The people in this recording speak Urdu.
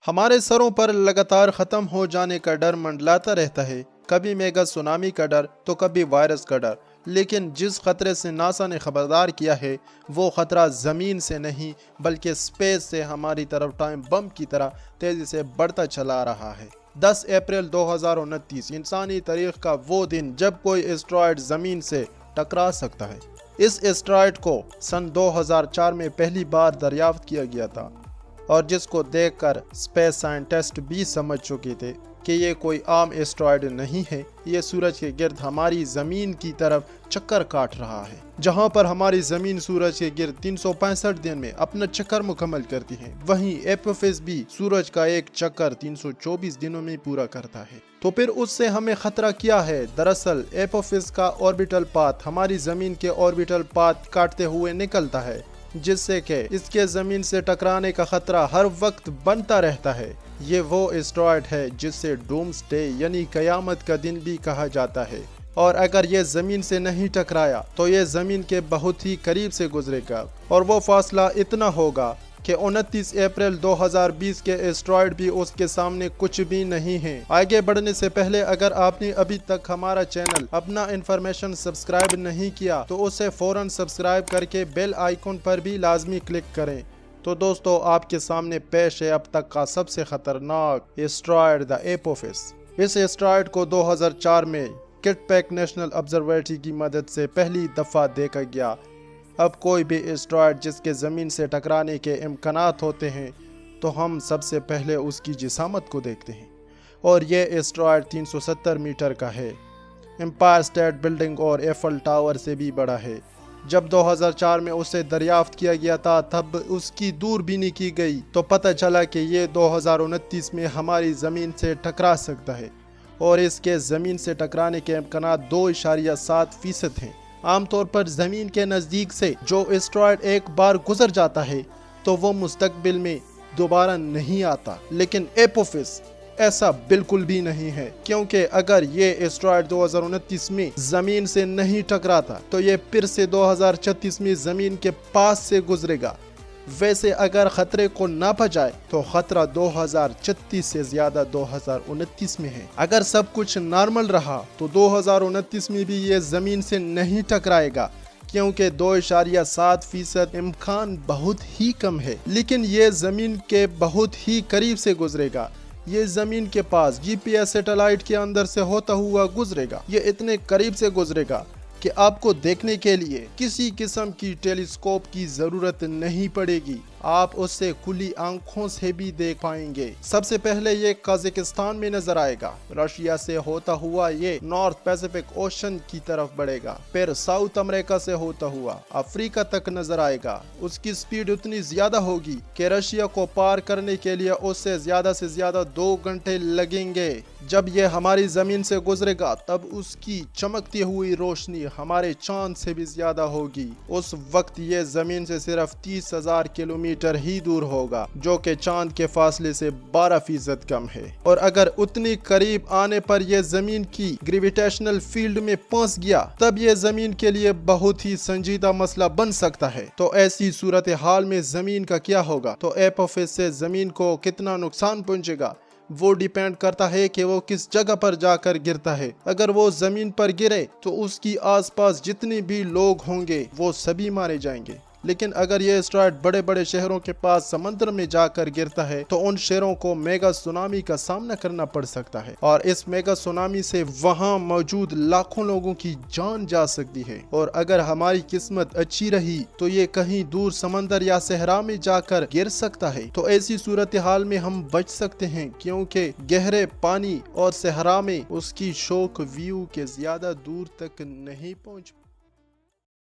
ہمارے سروں پر لگاتار ختم ہو جانے کا ڈر منڈلاتا رہتا ہے، کبھی میگا سونامی کا ڈر تو کبھی وائرس کا ڈر۔ لیکن جس خطرے سے ناسا نے خبردار کیا ہے وہ خطرہ زمین سے نہیں بلکہ اسپیس سے ہماری طرف ٹائم بم کی طرح تیزی سے بڑھتا چلا رہا ہے۔ 10 اپریل 2029 انسانی تاریخ کا وہ دن جب کوئی اسٹرائیڈ زمین سے ٹکرا سکتا ہے۔ اس اسٹرائیڈ کو سن 2004 میں پہلی بار دریافت کیا گیا تھا اور جس کو دیکھ کر اسپیس سائنٹسٹ بھی سمجھ چکے تھے کہ یہ کوئی عام اسٹرائیڈ نہیں ہے، یہ سورج کے گرد ہماری زمین کی طرف چکر کاٹ رہا ہے۔ جہاں پر ہماری زمین سورج کے گرد 365 دن میں اپنا چکر مکمل کرتی ہے، وہیں ایپوفیس بھی سورج کا ایک چکر 324 دنوں میں پورا کرتا ہے۔ تو پھر اس سے ہمیں خطرہ کیا ہے؟ دراصل ایپوفیس کا آربیٹل پاتھ ہماری زمین کے آربیٹل پاتھ کاٹتے ہوئے نکلتا ہے، جس سے کہ اس کے زمین سے ٹکرانے کا خطرہ ہر وقت بنتا رہتا ہے۔ یہ وہ اسٹرائیڈ ہے جس سے ڈومس ڈے یعنی قیامت کا دن بھی کہا جاتا ہے، اور اگر یہ زمین سے نہیں ٹکرایا تو یہ زمین کے بہت ہی قریب سے گزرے گا، اور وہ فاصلہ اتنا ہوگا کہ 29 اپریل 2020 کے اسٹرائیڈ بھی اس کے سامنے کچھ بھی نہیں ہے۔ آگے بڑھنے سے پہلے اگر آپ نے ابھی تک ہمارا چینل اپنا انفارمیشن سبسکرائب نہیں کیا تو اسے فوراً سبسکرائب کر کے بیل آئیکن پر بھی لازمی کلک کریں۔ تو دوستو، آپ کے سامنے پیش ہے اب تک کا سب سے خطرناک اسٹرائیڈ، دا ایپوفیس۔ اس اسٹرائیڈ کو 2004 میں کٹ پیک نیشنل آبزرویٹری کی مدد سے پہلی دفعہ دیکھا گیا۔ اب کوئی بھی اسٹرائیڈ جس کے زمین سے ٹکرانے کے امکانات ہوتے ہیں تو ہم سب سے پہلے اس کی جسامت کو دیکھتے ہیں، اور یہ اسٹرائیڈ 370 میٹر کا ہے، امپائر اسٹیٹ بلڈنگ اور ایفل ٹاور سے بھی بڑا ہے۔ جب 2004 میں اسے دریافت کیا گیا تھا تب اس کی دوربینی کی گئی تو پتہ چلا کہ یہ 2029 میں ہماری زمین سے ٹکرا سکتا ہے، اور اس کے زمین سے ٹکرانے کے امکانات 2.7% ہیں۔ عام طور پر زمین کے نزدیک سے جو اسٹرائیڈ ایک بار گزر جاتا ہے تو وہ مستقبل میں دوبارہ نہیں آتا، لیکن ایپوفیس ایسا بالکل بھی نہیں ہے، کیونکہ اگر یہ اسٹرائیڈ 2029 میں زمین سے نہیں ٹکراتا تو یہ پھر سے 2036 میں زمین کے پاس سے گزرے گا۔ ویسے اگر خطرے کو ناپا جائے تو خطرہ 2036 سے زیادہ 2029 میں ہے۔ اگر سب کچھ نارمل رہا تو 2029 میں بھی یہ زمین سے نہیں ٹکرائے گا، کیونکہ 2.7% امکان بہت ہی کم ہے، لیکن یہ زمین کے بہت ہی قریب سے گزرے گا۔ یہ زمین کے پاس GPS سیٹلائٹ کے اندر سے ہوتا ہوا گزرے گا۔ یہ اتنے قریب سے گزرے گا کہ آپ کو دیکھنے کے لیے کسی قسم کی ٹیلیسکوپ کی ضرورت نہیں پڑے گی، آپ اس سے کھلی آنکھوں سے بھی دیکھ پائیں گے۔ سب سے پہلے یہ قازقستان میں نظر آئے گا، رشیا سے ہوتا ہوا یہ نارتھ پیسیفک اوشن کی طرف بڑھے گا، پھر ساؤتھ امریکہ سے ہوتا ہوا افریقہ تک نظر آئے گا۔ اس کی سپیڈ اتنی زیادہ ہوگی کہ رشیا کو پار کرنے کے لیے اس سے زیادہ 2 گھنٹے لگیں گے۔ جب یہ ہماری زمین سے گزرے گا تب اس کی چمکتی ہوئی روشنی ہمارے چاند سے بھی زیادہ ہوگی۔ اس وقت یہ زمین سے صرف 30,000 کلومیٹر ہی دور ہوگا، جو کہ چاند کے فاصلے سے 12% کم ہے، اور اگر اتنی قریب آنے پر یہ زمین کی گریویٹیشنل فیلڈ میں پھنس گیا تب یہ زمین کے لیے بہت ہی سنجیدہ مسئلہ بن سکتا ہے۔ تو ایسی صورتحال میں زمین کا کیا ہوگا؟ تو ایپوفیس سے زمین کو کتنا نقصان پہنچے گا وہ ڈیپینڈ کرتا ہے کہ وہ کس جگہ پر جا کر گرتا ہے۔ اگر وہ زمین پر گرے تو اس کی آس پاس جتنے بھی لوگ ہوں گے وہ سبھی مارے جائیں گے، لیکن اگر یہ اسٹرائیڈ بڑے بڑے شہروں کے پاس سمندر میں جا کر گرتا ہے تو ان شہروں کو میگا سونامی کا سامنا کرنا پڑ سکتا ہے، اور اس میگا سونامی سے وہاں موجود لاکھوں لوگوں کی جان جا سکتی ہے۔ اور اگر ہماری قسمت اچھی رہی تو یہ کہیں دور سمندر یا صحرا میں جا کر گر سکتا ہے۔ تو ایسی صورتحال میں ہم بچ سکتے ہیں، کیونکہ گہرے پانی اور صحرا میں اس کی شوک ویو کے زیادہ دور تک نہیں پہنچ